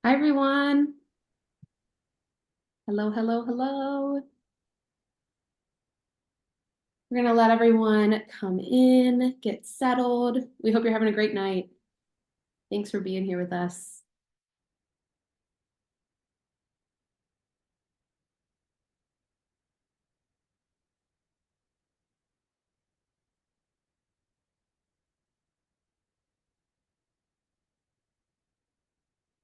Hi, everyone. Hello, hello, hello. We're going to let everyone come in, get settled. We hope you're having a great night. Thanks for being here with us.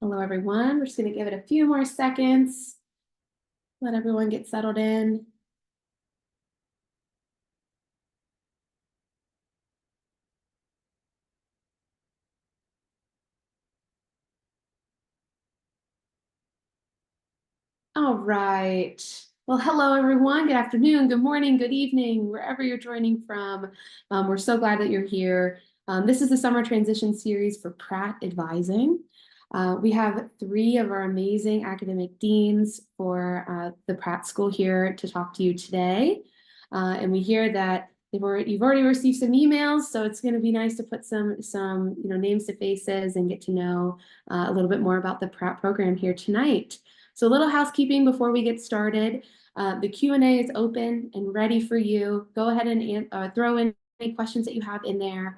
Hello, everyone. We're just going to give it a few more seconds. Let everyone get settled in. All right. Well, hello, everyone. Good afternoon, good morning, good evening, wherever you're joining from. We're so glad that you're here. This is the summer transition series for Pratt Advising. We have 3 of our amazing academic deans for the Pratt School here to talk to you today. And we hear that you've already received some emails, so it's going to be nice to put some names to faces and get to know a little bit more about the Pratt program here tonight. So a little housekeeping before we get started. The Q&A is open and ready for you. Go ahead and throw in any questions that you have in there.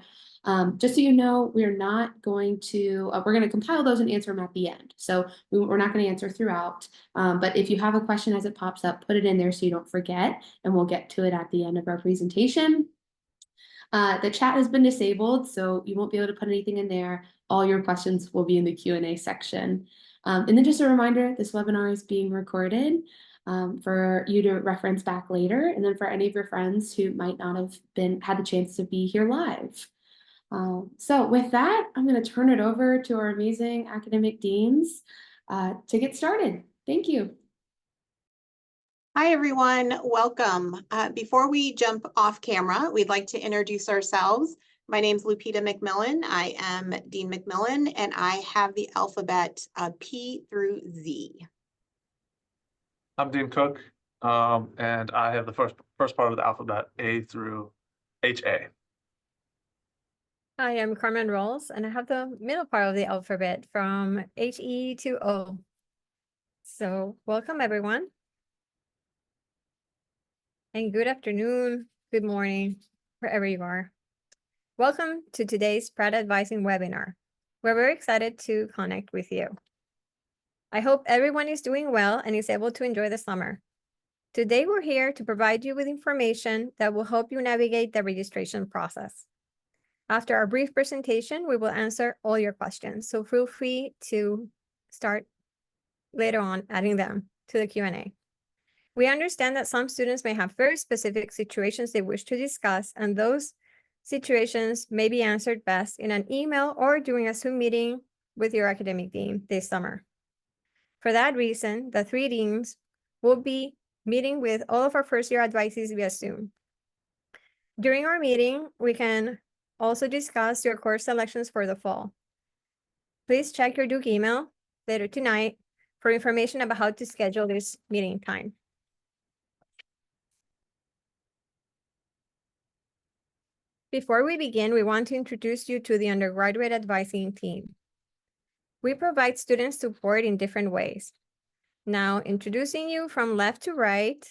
Just so you know, we're going to compile those and answer them at the end. So we're not going to answer throughout. But if you have a question as it pops up, put it in there so you don't forget, and we'll get to it at the end of our presentation. The chat has been disabled, so you won't be able to put anything in there. All your questions will be in the Q&A section. And then just a reminder, this webinar is being recorded for you to reference back later, and then for any of your friends who might not have had the chance to be here live. So with that, I'm going to turn it over to our amazing academic deans to get started. Thank you. Hi, everyone. Welcome. Before we jump off camera, we'd like to introduce ourselves. My name is Lupita McMillan. I am Dean McMillan, and I have the alphabet P through Z. I'm Dean Cook, and I have the first part of the alphabet, A through HA. I am Carmen Rolls, and I have the middle part of the alphabet from HE to O. So welcome, everyone. And good afternoon, good morning, wherever you are. Welcome to today's Pratt Advising webinar. We're very excited to connect with you. I hope everyone is doing well and is able to enjoy the summer. Today, we're here to provide you with information that will help you navigate the registration process. After our brief presentation, we will answer all your questions, so feel free to start later on adding them to the Q&A. We understand that some students may have very specific situations they wish to discuss, and those situations may be answered best in an email or during a Zoom meeting with your academic dean this summer. For that reason, the 3 deans will be meeting with all of our first-year advisees via Zoom. During our meeting, we can also discuss your course selections for the fall. Please check your Duke email later tonight for information about how to schedule this meeting time. Before we begin, we want to introduce you to the undergraduate advising team. We provide student support in different ways. Now, introducing you from left to right,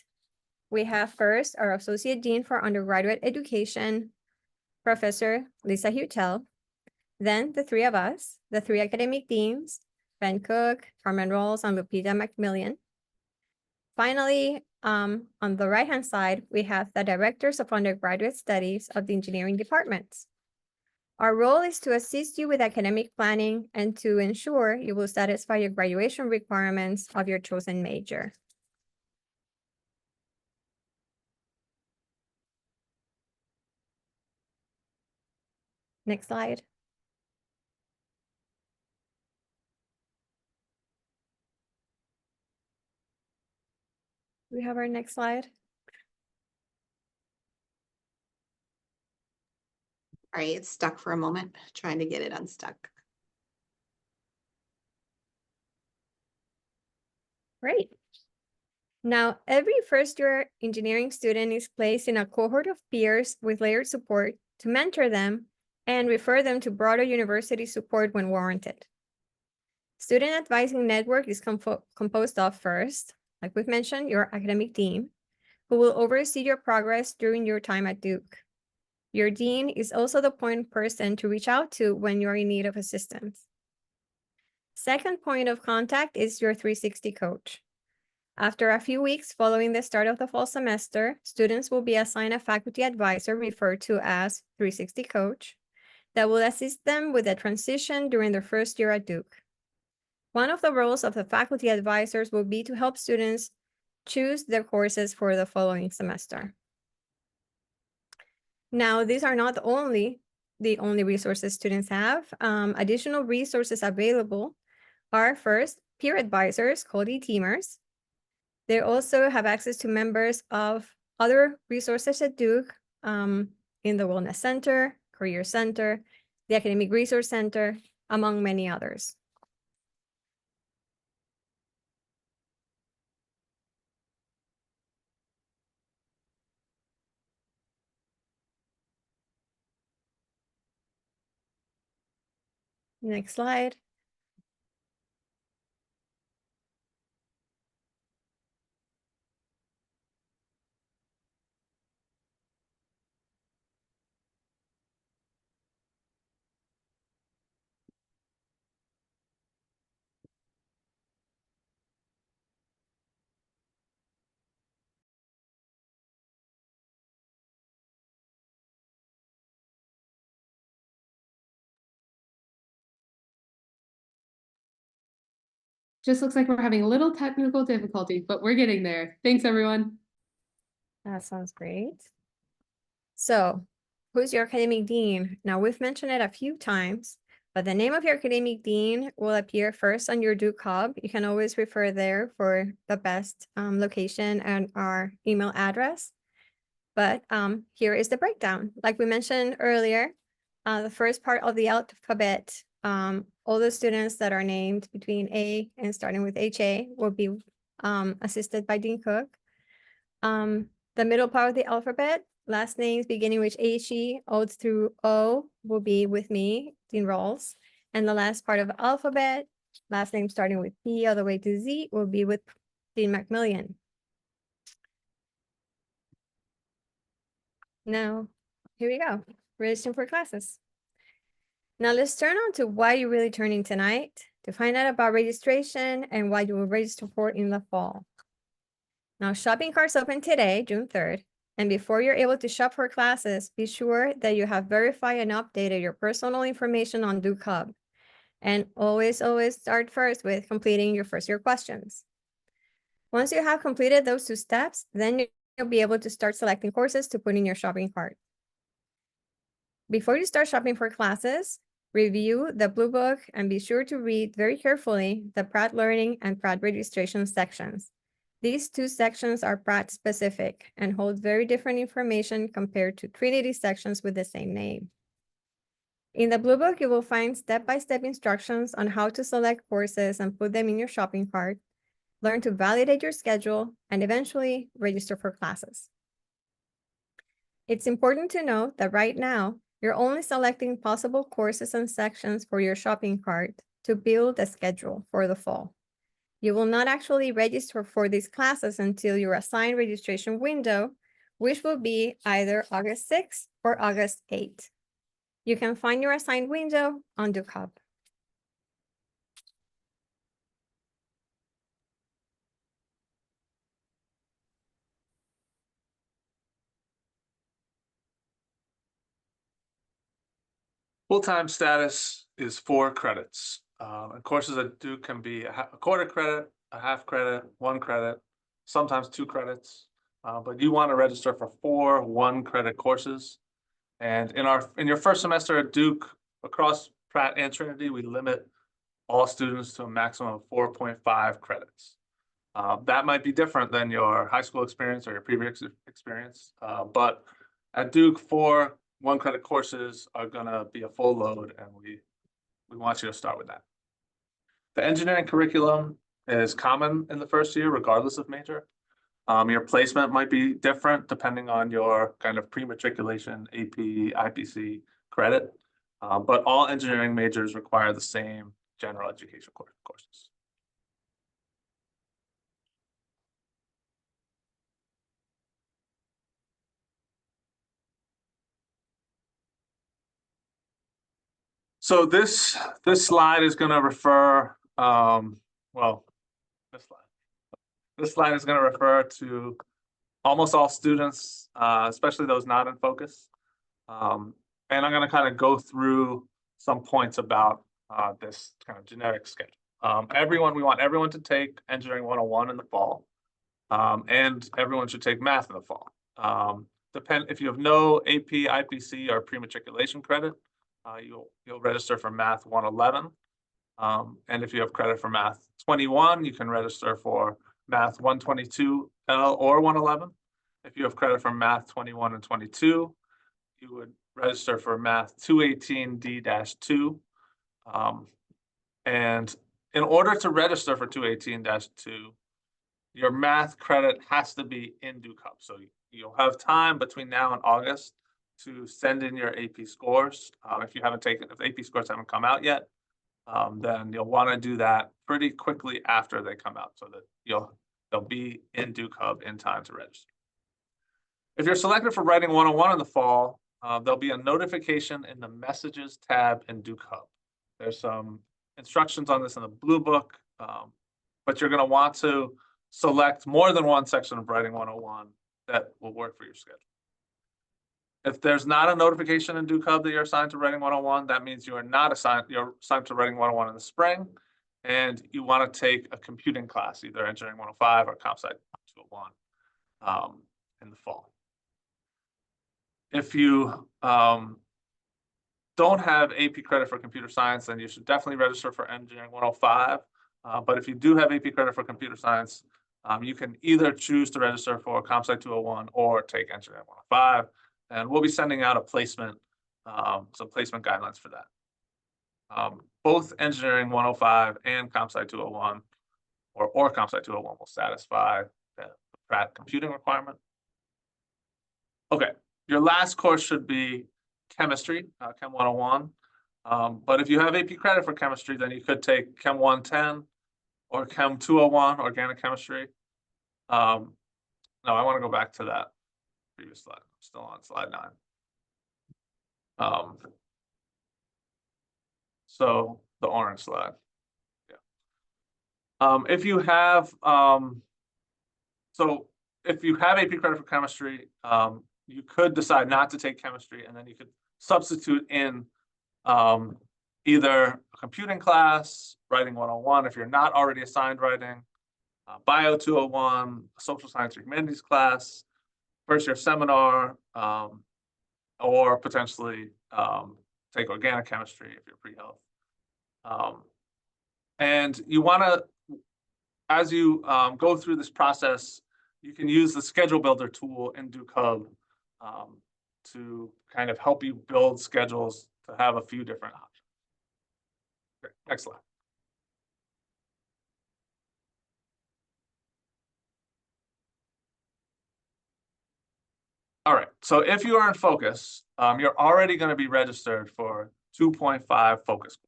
we have first our Associate Dean for Undergraduate Education, Professor Lisa Hutel. Then the 3 of us, the 3 academic deans, Ben Cook, Carmen Rolls, and Lupita McMillan. Finally, on the right-hand side, we have the directors of undergraduate studies of the engineering departments. Our role is to assist you with academic planning and to ensure you will satisfy your graduation requirements of your chosen major. Next slide. We have our next slide. All right, it's stuck for a moment, trying to get it unstuck. Great. Now, every first-year engineering student is placed in a cohort of peers with layered support to mentor them and refer them to broader university support when warranted. Student advising network is composed of first, like we've mentioned, your academic dean, who will oversee your progress during your time at Duke. Your dean is also the point person to reach out to when you're in need of assistance. Second point of contact is your 360 coach. After a few weeks following the start of the fall semester, students will be assigned a faculty advisor referred to as 360 coach that will assist them with the transition during their first year at Duke. One of the roles of the faculty advisors will be to help students choose their courses for the following semester. Now, these are not the only resources students have. Additional resources available are first, peer advisors called e-teamers. They also have access to members of other resources at Duke in the Wellness Center, Career Center, the Academic Resource Center, among many others. Next slide. Just looks like we're having a little technical difficulty, but we're getting there. Thanks, everyone. That sounds great. So, who's your academic dean? Now, we've mentioned it a few times, but the name of your academic dean will appear first on your Duke Hub. You can always refer there for the best location and our email address. But here is the breakdown. Like we mentioned earlier, the first part of the alphabet, all the students that are named between A and starting with HA will be assisted by Dean Cook. The middle part of the alphabet, last names beginning with HE, O through O will be with me, Dean Rawls. And the last part of the alphabet, last name starting with P all the way to Z will be with Dean Macmillan. Now, here we go, registering for classes. Now let's turn on to why you're really turning tonight to find out about registration and what you will register for in the fall. Now, shopping carts open today, June 3rd, and before you're able to shop for classes, be sure that you have verified and updated your personal information on Duke Hub. And always start first with completing your first year questions. Once you have completed those 2 steps, then you'll be able to start selecting courses to put in your shopping cart. Before you start shopping for classes, review the Blue Book and be sure to read very carefully the Pratt Learning and Pratt Registration sections. These 2 sections are Pratt specific and hold very different information compared to Trinity sections with the same name. In the Blue Book, you will find step-by-step instructions on how to select courses and put them in your shopping cart, learn to validate your schedule, and eventually register for classes. It's important to note that right now, you're only selecting possible courses and sections for your shopping cart to build a schedule for the fall. You will not actually register for these classes until your assigned registration window, which will be either August 6th or August 8th. You can find your assigned window on Duke Hub. Full-time status is 4 credits. And courses at Duke can be a quarter credit, a half credit, 1 credit, sometimes 2 credits. But you want to register for 4 1-credit courses. And in your first semester at Duke, across Pratt and Trinity, we limit all students to a maximum of 4.5 credits. That might be different than your high school experience or your previous experience. But at Duke, 4 1-credit courses are going to be a full load, and we want you to start with that. The engineering curriculum is common in the first year, regardless of major. Your placement might be different depending on your kind of pre-matriculation, AP, IPC credit, but all engineering majors require the same general education courses. So this slide is going to refer, well, this slide is going to refer to almost all students, especially those not in focus. And I'm going to kind of go through some points about this kind of generic schedule. We want everyone to take Engineering 101 in the fall, and everyone should take math in the fall. If you have no AP, IPC, or pre-matriculation credit, you'll register for Math 111. And if you have credit for Math 21, you can register for Math 122L or 111. If you have credit for Math 21 and 22, you would register for Math 218D-2. And in order to register for 218-2, your math credit has to be in Duke Hub. So you'll have time between now and August to send in your AP scores. If AP scores haven't come out yet, then you'll want to do that pretty quickly after they come out so that they'll be in Duke Hub in time to register. If you're selected for Writing 101 in the fall, there'll be a notification in the Messages tab in Duke Hub. There's some instructions on this in the Blue Book, but you're going to want to select more than one section of Writing 101 that will work for your schedule. If there's not a notification in Duke Hub that you're assigned to Writing 101, that means you're assigned to Writing 101 in the spring, and you want to take a computing class, either Engineering 105 or Comp Sci 201 in the fall. If you don't have AP credit for computer science, then you should definitely register for Engineering 105. But if you do have AP credit for computer science, you can either choose to register for Comp Sci 201 or take Engineering 105. And we'll be sending out a placement, some placement guidelines for that. Both Engineering 105 and Comp Sci 201 or Comp Sci 201 will satisfy the Pratt computing requirement. Okay, your last course should be chemistry, Chem 101. But if you have AP credit for chemistry, then you could take Chem 110 or Chem 201, organic chemistry. No, I want to go back to that previous slide. I'm still on slide 9. So the orange slide. Yeah. If you have AP credit for chemistry, you could decide not to take chemistry, and then you could substitute in either a computing class, Writing 101 if you're not already assigned writing, Bio 201, a social science or humanities class, first year seminar, or potentially take organic chemistry if you're pre-health. And you want to, as you go through this process, you can use the schedule builder tool in Duke Hub to kind of help you build schedules to have a few different options. Okay, next slide. All right, so if you are in focus, you're already going to be registered for 2.5 focus.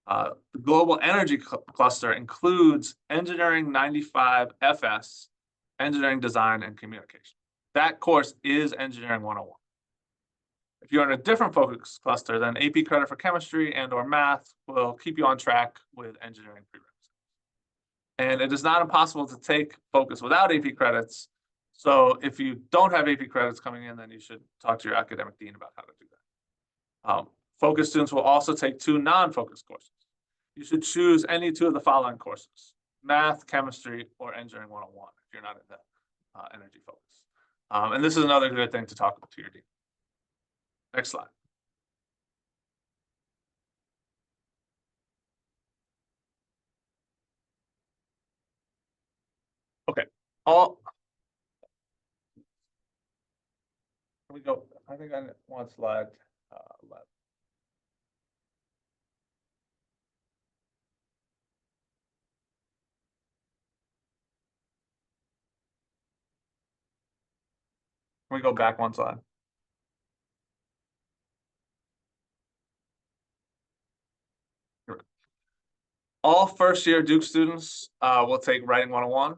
The global energy cluster includes Engineering 95 FS, Engineering Design and Communication. That course is Engineering 101. If you're in a different focus cluster, then AP credit for chemistry and or math will keep you on track with engineering prerequisites. And it is not impossible to take focus without AP credits. So if you don't have AP credits coming in, then you should talk to your academic dean about how to do that. Focus students will also take 2 non-focus courses. You should choose any 2 of the following courses: math, chemistry, or Engineering 101 if you're not in the energy focus. And this is another good thing to talk to your dean. Next slide. Okay, can we go? I think I want slide left. Can we go back one slide? All first-year Duke students will take Writing 101.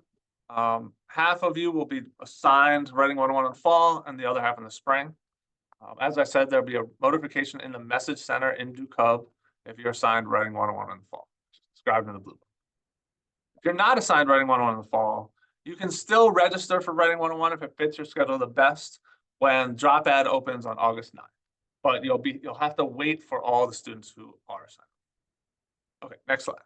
Half of you will be assigned Writing 101 in the fall and the other half in the spring. As I said, there'll be a notification in the Message Center in Duke Hub if you're assigned Writing 101 in the fall, described in the blue book. If you're not assigned Writing 101 in the fall, you can still register for Writing 101 if it fits your schedule the best when Drop Ad opens on August 9th. But you'll have to wait for all the students who are assigned. Okay, next slide.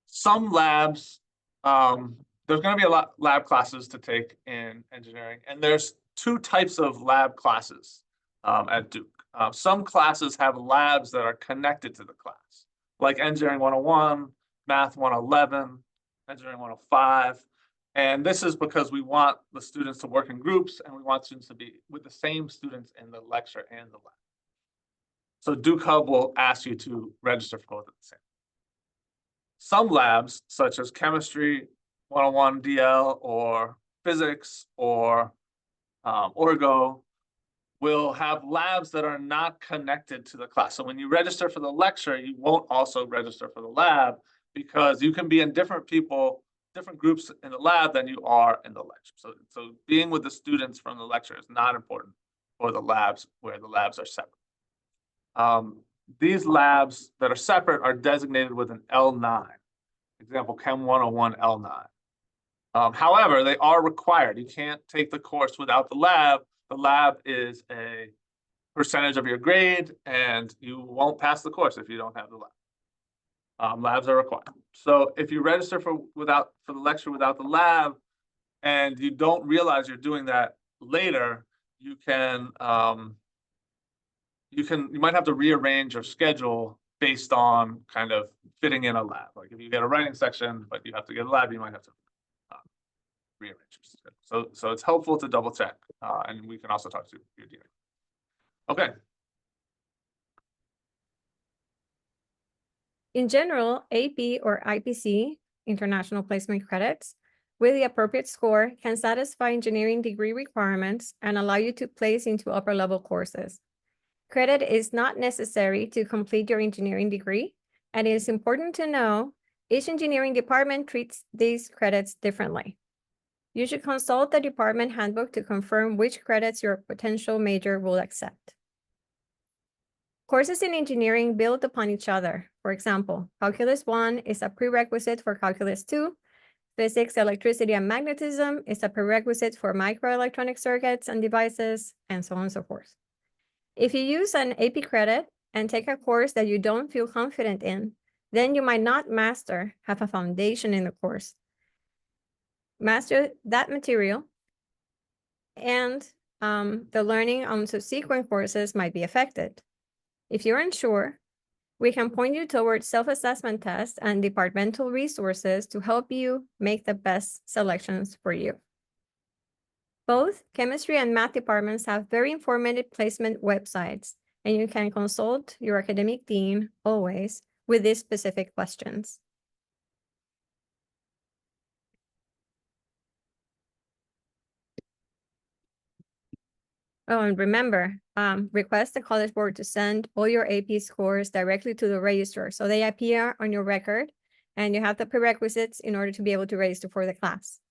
Some labs, there's going to be a lot lab classes to take in engineering, and there's two types of lab classes at Duke. Some classes have labs that are connected to the class, like Engineering 101, Math 111, Engineering 105. And this is because we want the students to work in groups, and we want students to be with the same students in the lecture and the lab. So Duke Hub will ask you to register for both at the same. Some labs, such as Chemistry 101 DL or Physics or Orgo, will have labs that are not connected to the class. So when you register for the lecture, you won't also register for the lab because you can be in different groups in the lab than you are in the lecture. So being with the students from the lecture is not important for the labs where the labs are separate. These labs that are separate are designated with an L9. Example, Chem 101 L9. However, they are required. You can't take the course without the lab. The lab is a percentage of your grade, and you won't pass the course if you don't have the lab. Labs are required. So if you register for the lecture without the lab, and you don't realize you're doing that later, you might have to rearrange your schedule based on kind of fitting in a lab. Like if you get a writing section, but you have to get a lab, you might have to rearrange your schedule. So it's helpful to double check, and we can also talk to your dean. Okay. In general, AP or IPC, International Placement Credits, with the appropriate score can satisfy engineering degree requirements and allow you to place into upper-level courses. Credit is not necessary to complete your engineering degree, and it is important to know each engineering department treats these credits differently. You should consult the department handbook to confirm which credits your potential major will accept. Courses in engineering build upon each other. For example, Calculus 1 is a prerequisite for Calculus 2. Physics, Electricity, and Magnetism is a prerequisite for microelectronic circuits and devices, and so on and so forth. If you use an AP credit and take a course that you don't feel confident in, then you might not have a foundation in the course. Master that material, and the learning on subsequent courses might be affected. If you're unsure, we can point you towards self-assessment tests and departmental resources to help you make the best selections for you. Both chemistry and math departments have very informative placement websites, and you can consult your academic dean always with these specific questions. Oh, and remember, request the College Board to send all your AP scores directly to the registrar so they appear on your record and you have the prerequisites in order to be able to register for the class.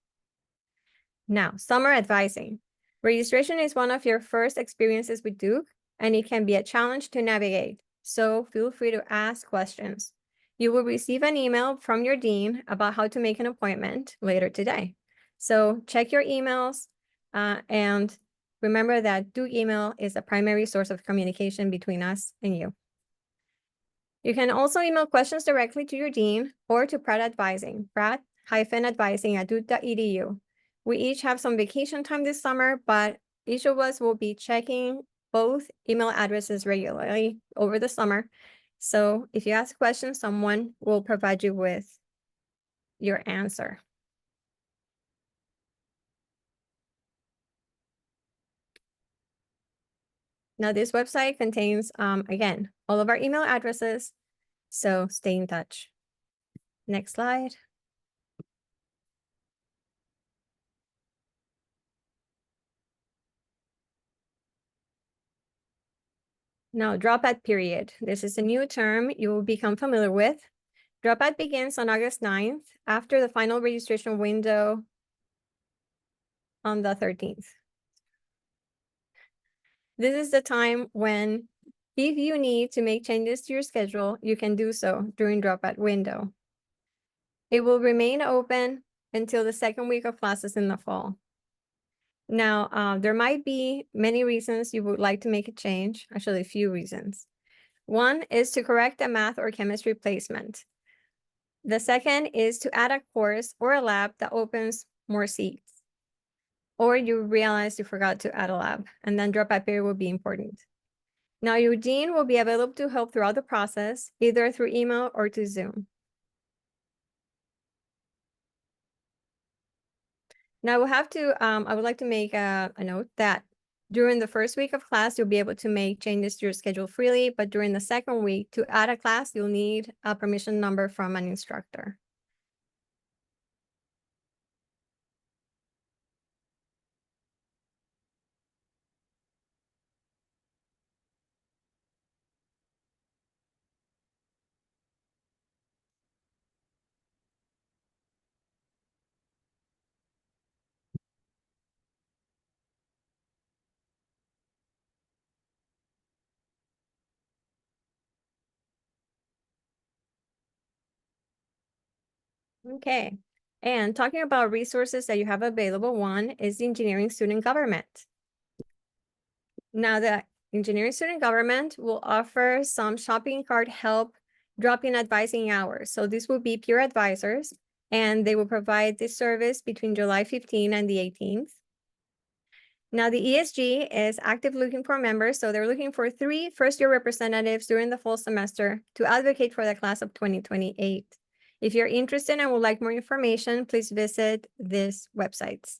Now, summer advising. Registration is one of your first experiences with Duke, and it can be a challenge to navigate, so feel free to ask questions. You will receive an email from your dean about how to make an appointment later today. So check your emails and remember that Duke email is the primary source of communication between us and you. You can also email questions directly to your dean or to Pratt Advising, pratt-advising@duke.edu. We each have some vacation time this summer, but each of us will be checking both email addresses regularly over the summer. So if you ask questions, someone will provide you with your answer. Now, this website contains, again, all of our email addresses, so stay in touch. Next slide. Now, dropout period. This is a new term you will become familiar with. Dropout begins on August 9th after the final registration window on the 13th. This is the time when, if you need to make changes to your schedule, you can do so during dropout window. It will remain open until the second week of classes in the fall. Now, there might be many reasons you would like to make a change, actually a few reasons. One is to correct a math or chemistry placement. The second is to add a course or a lab that opens more seats. Or you realize you forgot to add a lab, and then dropout period will be important. Now, your dean will be available to help throughout the process, either through email or to Zoom. Now, I would like to make a note that during the first week of class, you'll be able to make changes to your schedule freely, but during the second week, to add a class, you'll need a permission number from an instructor. Okay, and talking about resources that you have available, one is the Engineering Student Government. Now, the Engineering Student Government will offer some shopping cart help drop-in advising hours. So this will be peer advisors, and they will provide this service between July 15 and the 18th. Now, the ESG is active looking for members, so they're looking for 3 first-year representatives during the fall semester to advocate for the class of 2028. If you're interested and would like more information, please visit these websites.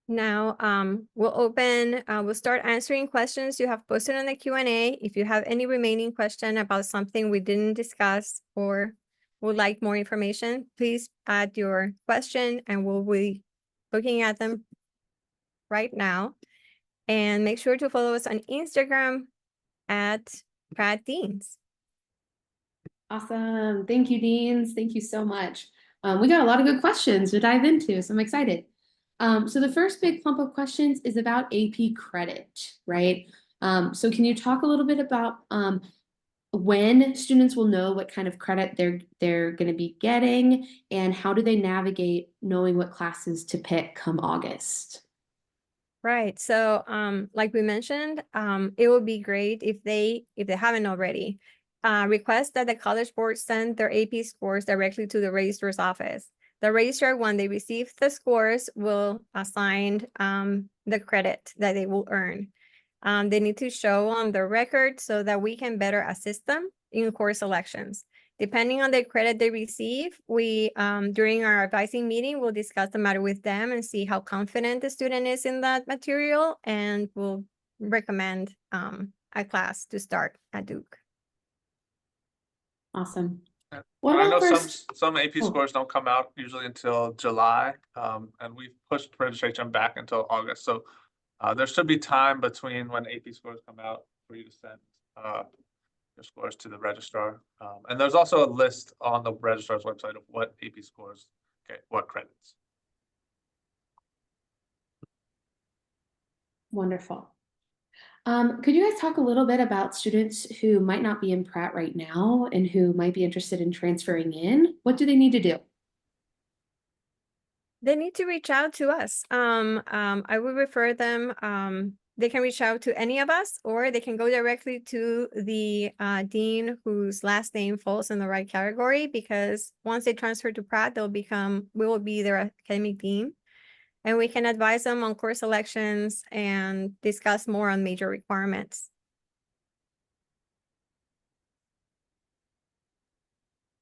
Now, we'll start answering questions you have posted on the Q&A. If you have any remaining question about something we didn't discuss or would like more information, please add your question and we'll be looking at them right now. And make sure to follow us on Instagram at Pratt Deans. Awesome. Thank you, Deans. Thank you so much. We got a lot of good questions to dive into, so I'm excited. So the first big clump of questions is about AP credit, right? So can you talk a little bit about when students will know what kind of credit they're going to be getting, and how do they navigate knowing what classes to pick come August? Right. So, like we mentioned, it would be great if they haven't already, request that the College Board send their AP scores directly to the registrar's office. The registrar, when they receive the scores, will assign the credit that they will earn. They need to show on the record so that we can better assist them in course selections. Depending on the credit they receive, we, during our advising meeting, we'll discuss the matter with them and see how confident the student is in that material, and we'll recommend a class to start at Duke. Awesome. Yeah. What I know about some AP Oh. scores don't come out usually until July, and we've pushed registration back until August. So there should be time between when AP scores come out for you to send your scores to the registrar. And there's also a list on the registrar's website of what AP scores, what credits. Wonderful. Could you guys talk a little bit about students who might not be in Pratt right now and who might be interested in transferring in? What do they need to do? They need to reach out to us. I would refer them, they can reach out to any of us, or they can go directly to the dean whose last name falls in the right category, because once they transfer to Pratt, we will be their academic dean, and we can advise them on course selections and discuss more on major requirements.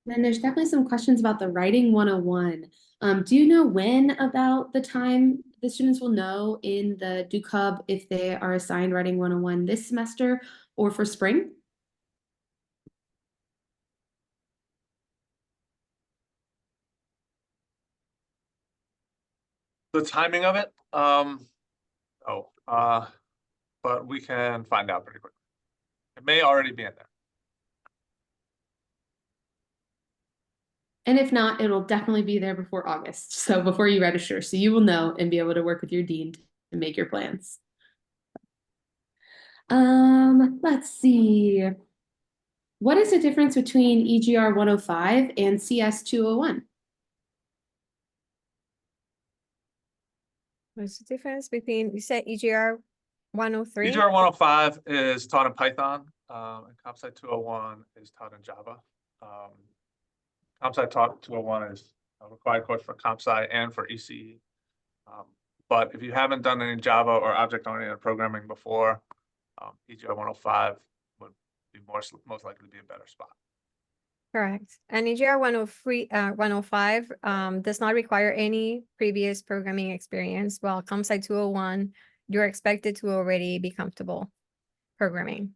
Then there's definitely some questions about the writing 101. Do you know when about the time the students will know in the Duke Hub if they are assigned writing 101 this semester, or for spring? The timing of it, but we can find out pretty quickly. It may already be in there. And if not, it'll definitely be there before August. So before you register, so you will know and be able to work with your dean to make your plans. Let's see. What is the difference between EGR 105 and CS 201? What's the difference between, you said EGR 103? EGR 105 is taught in Python, and CompSci 201 is taught in Java. CompSci taught 201 is a required course for CompSci and for ECE. But if you haven't done any Java or object-oriented programming before, EGR 105 would be most likely be a better spot. Correct. And EGR 103, 105 does not require any previous programming experience, while CompSci 201, you're expected to already be comfortable programming.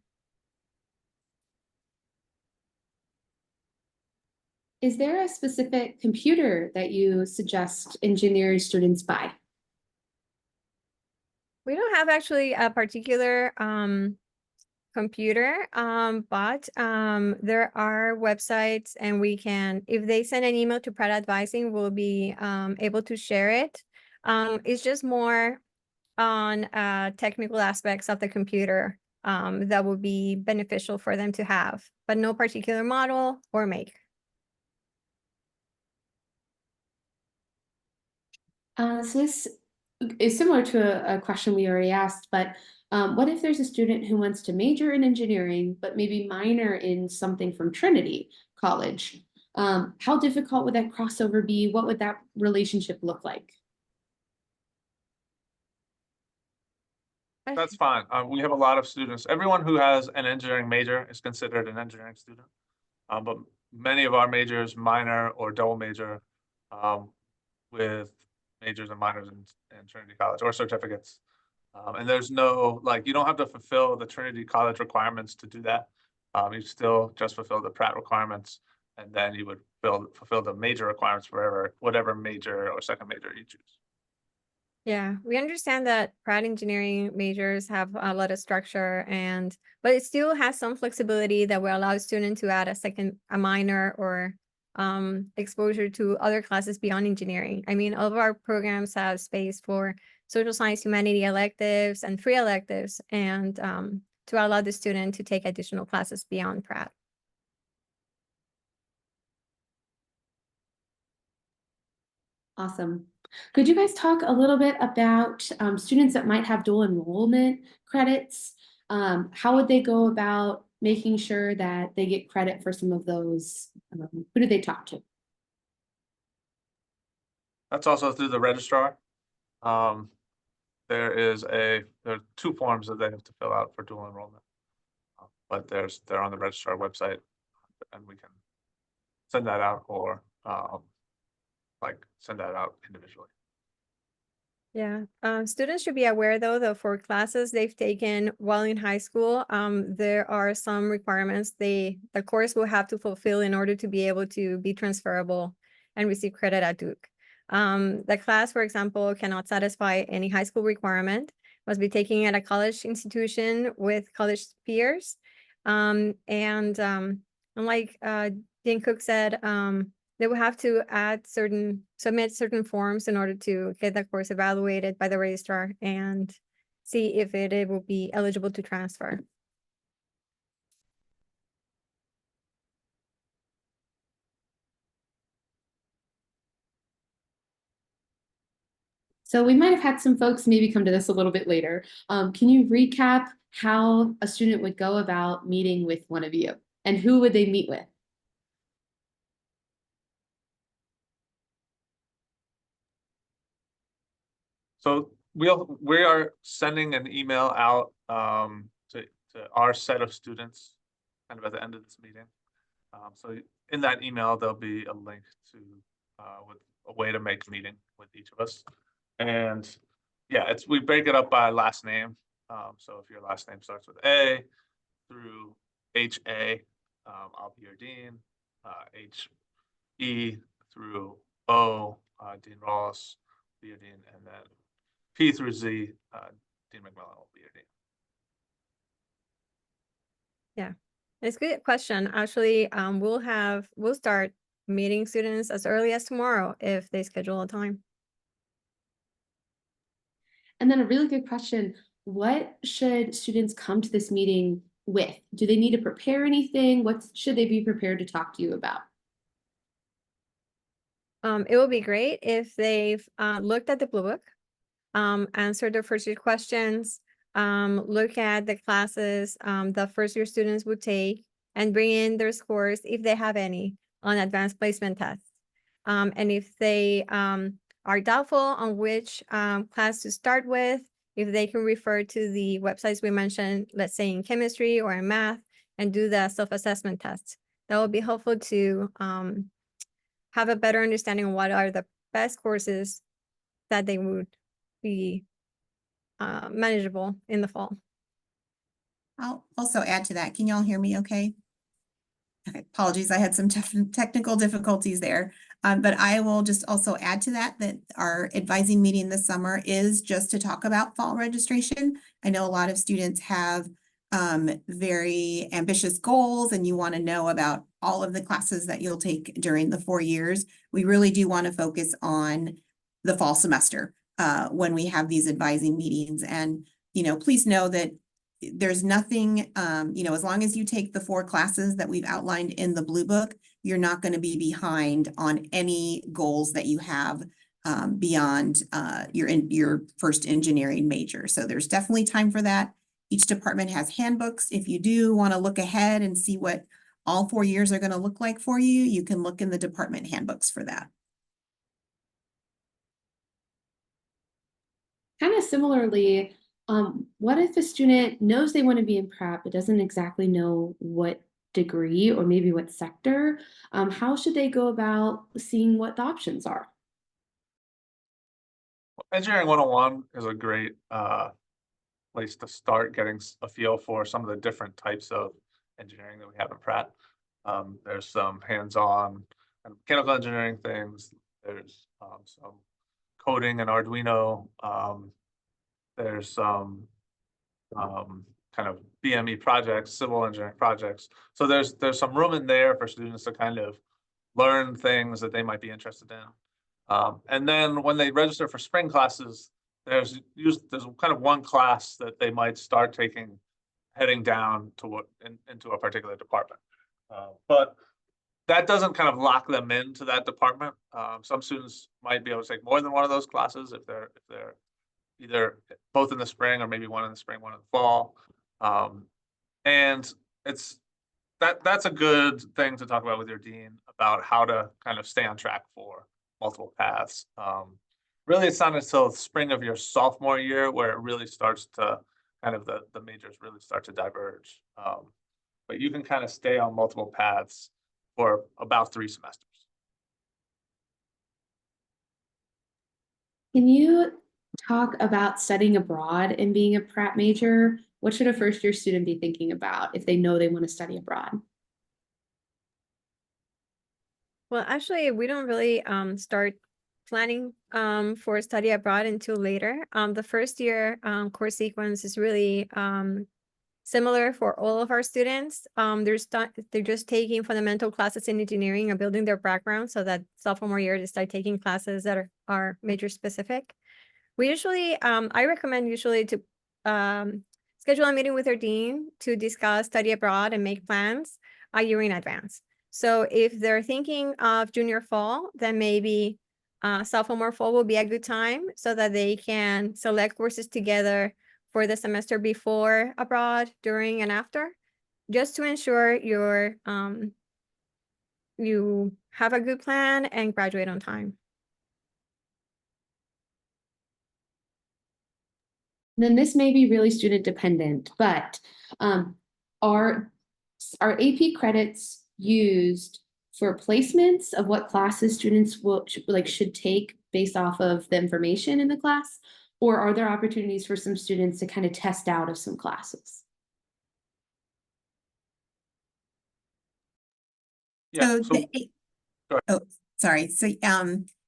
Is there a specific computer that you suggest engineering students buy? We don't have actually a particular computer, but there are websites, and we can, if they send an email to Pratt Advising, we'll be able to share it. It's just more on technical aspects of the computer that would be beneficial for them to have, but no particular model or make. So this is similar to a question we already asked, but what if there's a student who wants to major in engineering, but maybe minor in something from Trinity College? How difficult would that crossover be? What would that relationship look like? That's fine. We have a lot of students. Everyone who has an engineering major is considered an engineering student. But many of our majors minor or double major with majors and minors in Trinity College or certificates. And there's no, like, you don't have to fulfill the Trinity College requirements to do that. You still just fulfill the Pratt requirements, and then you would fulfill the major requirements for whatever major or second major you choose. Yeah, we understand that Pratt engineering majors have a lot of structure, but it still has some flexibility that will allow students to add a minor or exposure to other classes beyond engineering. I mean, all of our programs have space for social science, humanity electives and free electives, and to allow the student to take additional classes beyond Pratt. Awesome. Could you guys talk a little bit about students that might have dual enrollment credits? How would they go about making sure that they get credit for some of those? Who do they talk to? That's also through the registrar. There are 2 forms that they have to fill out for dual enrollment. But they're on the registrar website, and we can send that out or send that out individually. Yeah, students should be aware though that for classes they've taken while in high school, there are some requirements the course will have to fulfill in order to be able to be transferable and receive credit at Duke. The class, for example, cannot satisfy any high school requirement, must be taken at a college institution with college peers. And like Dean Cook said, they will have to submit certain forms in order to get that course evaluated by the registrar and see if it will be eligible to transfer. So we might have had some folks maybe come to this a little bit later. Can you recap how a student would go about meeting with one of you, and who would they meet with? So we are sending an email out to our set of students kind of at the end of this meeting. So in that email, there'll be a link to with a way to make a meeting with each of us. And yeah, we break it up by last name. So if your last name starts with A, through HA, I'll be your dean, HE through O, Dean Ross, be your dean, and then P through Z, Dean McMillan will be your dean. Yeah, it's a good question. Actually, we'll start meeting students as early as tomorrow if they schedule a time. And then a really good question, what should students come to this meeting with? Do they need to prepare anything? What should they be prepared to talk to you about? It will be great if they've looked at the Blue Book, answered their first year questions, look at the classes the first year students would take, and bring in their scores if they have any on advanced placement tests. And if they are doubtful on which class to start with, if they can refer to the websites we mentioned, let's say in chemistry or in math, and do the self-assessment tests. That will be helpful to have a better understanding of what are the best courses that they would be manageable in the fall. I'll also add to that. Can you all hear me okay? Okay, apologies, I had some technical difficulties there. But I will just also add to that our advising meeting this summer is just to talk about fall registration. I know a lot of students have very ambitious goals and you want to know about all of the classes that you'll take during the 4 years. We really do want to focus on the fall semester when we have these advising meetings. And, please know that there's nothing, as long as you take the 4 classes that we've outlined in the Blue Book, you're not going to be behind on any goals that you have beyond your first engineering major. So there's definitely time for that. Each department has handbooks. If you do want to look ahead and see what all 4 years are going to look like for you, you can look in the department handbooks for that. Kind of similarly, what if a student knows they want to be in Pratt but doesn't exactly know what degree or maybe what sector? How should they go about seeing what the options are? Engineering 101 is a great place to start getting a feel for some of the different types of engineering that we have in Pratt. There's some hands-on and mechanical engineering things. There's some coding and Arduino. There's some kind of BME projects, civil engineering projects. So there's some room in there for students to kind of learn things that they might be interested in. And then when they register for spring classes, there's kind of one class that they might start taking heading down to into a particular department. But that doesn't kind of lock them into that department. Some students might be able to take more than one of those classes if they're either both in the spring or maybe one in the spring, one in the fall. And that's a good thing to talk about with your dean about how to kind of stay on track for multiple paths. Really, it's not until the spring of your sophomore year where it really starts to kind of the majors really start to diverge. But you can kind of stay on multiple paths for about 3 semesters. Can you talk about studying abroad and being a Pratt major? What should a first-year student be thinking about if they know they want to study abroad? Well, actually, we don't really start planning for study abroad until later. The first year course sequence is really similar for all of our students. They're just taking fundamental classes in engineering and building their background so that sophomore year they start taking classes that are major specific. We usually, I recommend usually to schedule a meeting with their dean to discuss study abroad and make plans a year in advance. So if they're thinking of junior fall, then maybe sophomore fall will be a good time so that they can select courses together for the semester before abroad, during, and after, just to ensure you have a good plan and graduate on time. Then this may be really student dependent, but are AP credits used for placements of what classes students should take based off of the information in the class? Or are there opportunities for some students to kind of test out of some classes? Yeah, So so, the, go ahead. oh, sorry. So,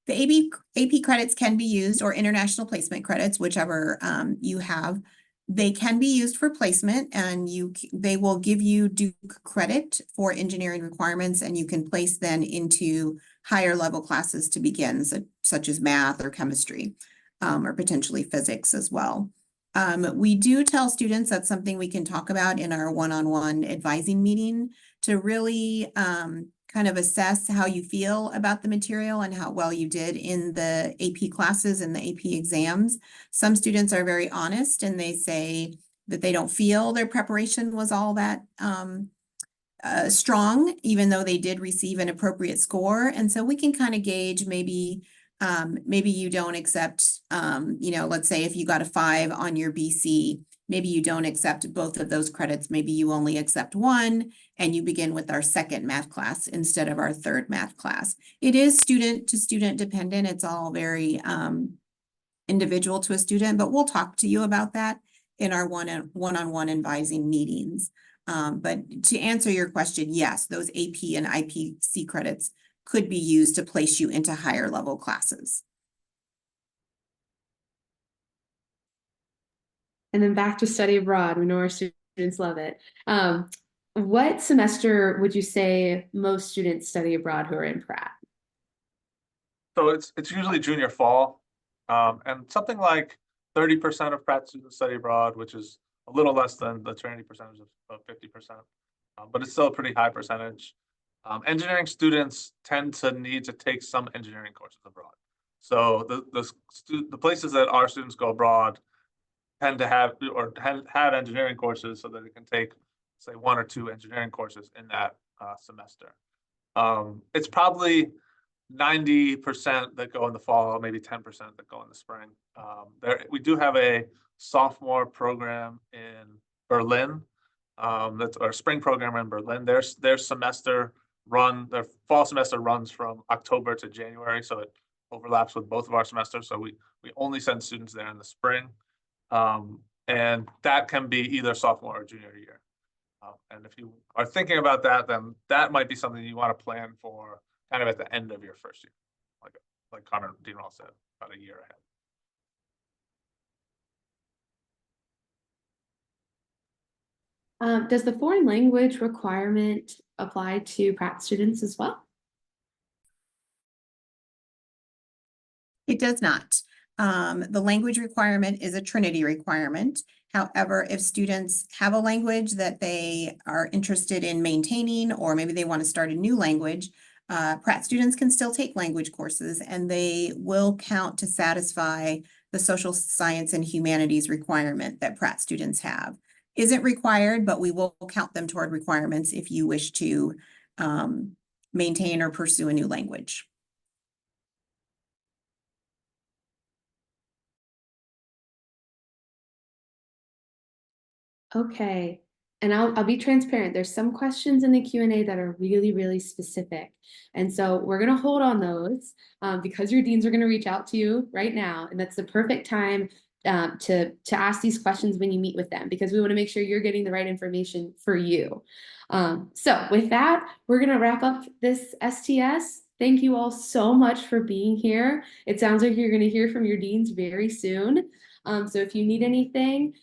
the AP credits can be used, or international placement credits, whichever, you have. They can be used for placement, and they will give you Duke credit for engineering requirements, and you can place then into higher level classes to begin, such as math or chemistry, or potentially physics as well. We do tell students that's something we can talk about in our one-on-one advising meeting to really kind of assess how you feel about the material and how well you did in the AP classes and the AP exams. Some students are very honest and they say that they don't feel their preparation was all that strong, even though they did receive an appropriate score. And so we can kind of gauge maybe you don't accept, let's say if you got a 5 on your BC, maybe you don't accept both of those credits. Maybe you only accept one and you begin with our second math class instead of our third math class. It is student to student dependent. It's all very individual to a student, but we'll talk to you about that in our one-on-one advising meetings. But to answer your question, yes, those AP and IPC credits could be used to place you into higher level classes. And then back to study abroad. We know our students love it. What semester would you say most students study abroad who are in Pratt? So it's usually junior fall, and something like 30% of Pratt students study abroad, which is a little less than the Trinity percentage of 50%, but it's still a pretty high percentage. Engineering students tend to need to take some engineering courses abroad. So the places that our students go abroad tend to have engineering courses so that they can take, say, 1 or 2 engineering courses in that semester. It's probably 90% that go in the fall, maybe 10% that go in the spring. We do have a sophomore program in Berlin. That's our spring program in Berlin. Their fall semester runs from October to January, so it overlaps with both of our semesters. So we only send students there in the spring. And that can be either sophomore or junior year. And if you are thinking about that, then that might be something you want to plan for kind of at the end of your first year, like Connor Deanwall said, about a year ahead. Does the foreign language requirement apply to Pratt students as well? It does not. The language requirement is a Trinity requirement. However, if students have a language that they are interested in maintaining, or maybe they want to start a new language, Pratt students can still take language courses, and they will count to satisfy the social science and humanities requirement that Pratt students have. Isn't required, but we will count them toward requirements if you wish to maintain or pursue a new language. Okay, and I'll be transparent. There's some questions in the Q&A that are really, really specific. And so we're gonna hold on those because your deans are gonna reach out to you right now. And that's the perfect time to ask these questions when you meet with them, because we wanna make sure you're getting the right information for you. So with that, we're gonna wrap up this STS. Thank you all so much for being here. It sounds like you're gonna hear from your deans very soon. So if you need anything,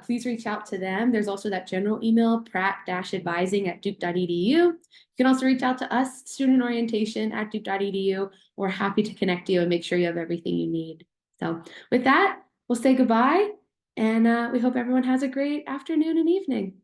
please reach out to them. There's also that general email, pratt-advising@duke.edu. You can also reach out to us, student-orientation@duke.edu. We're happy to connect you and make sure you have everything you need. So with that, we'll say goodbye, and we hope everyone has a great afternoon and evening.